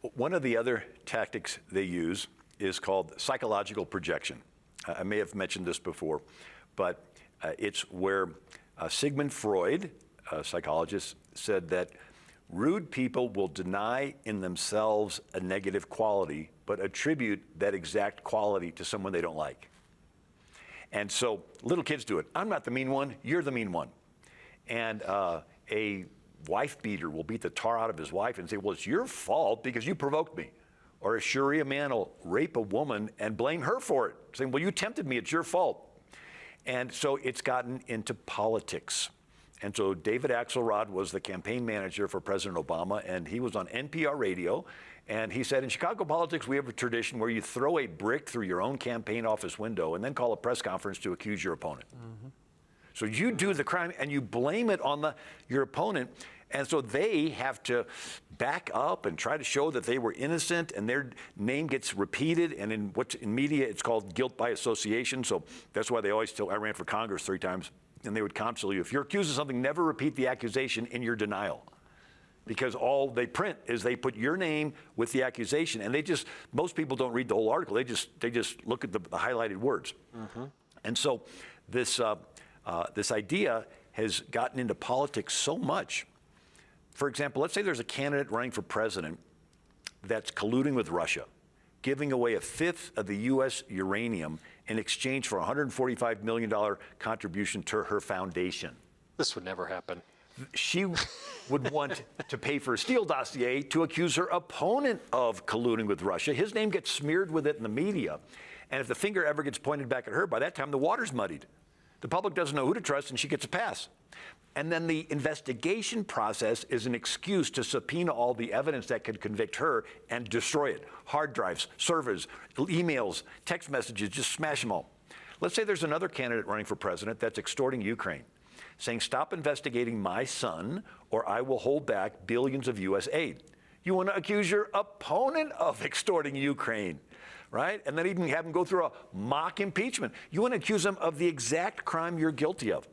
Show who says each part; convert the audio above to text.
Speaker 1: One of the other tactics they use is called psychological projection. I may have mentioned this before, but it's where Sigmund Freud, a psychologist, said that rude people will deny in themselves a negative quality, but attribute that exact quality to someone they don't like. And so little kids do it. I'm not the mean one, you're the mean one. And a wife beater will beat the tar out of his wife and say, well, it's your fault because you provoked me. Or a Sharia man will rape a woman and blame her for it, saying, well, you tempted me, it's your fault. And so it's gotten into politics. And so David Axelrod was the campaign manager for President Obama, and he was on NPR radio, and he said, in Chicago politics, we have a tradition where you throw a brick through your own campaign office window and then call a press conference to accuse your opponent. Mm-hmm. So you do the crime and you blame it on your opponent. And so they have to back up and try to show that they were innocent, and their name gets repeated. And in media, it's called guilt by association. So that's why they always tell, I ran for Congress 3 times, and they would counsel you, if you're accused of something, never repeat the accusation in your denial. Because all they print is they put your name with the accusation, and most people don't read the whole article. They just look at the highlighted words. Mm-hmm. And so this idea has gotten into politics so much. For example, let's say there's a candidate running for president that's colluding with Russia, giving away 1/5 of the U.S. uranium in exchange for a $145 million contribution to her foundation.
Speaker 2: This would never happen.
Speaker 1: She would want to pay for a Steele dossier to accuse her opponent of colluding with Russia. His name gets smeared with it in the media. And if the finger ever gets pointed back at her, by that time the water's muddied. The public doesn't know who to trust, and she gets a pass. And then the investigation process is an excuse to subpoena all the evidence that could convict her and destroy it. Hard drives, servers, emails, text messages, just smash them all. Let's say there's another candidate running for president that's extorting Ukraine, saying, stop investigating my son or I will hold back billions of U.S. aid. You want to accuse your opponent of extorting Ukraine, right? And then even have him go through a mock impeachment. You want to accuse him of the exact crime you're guilty of.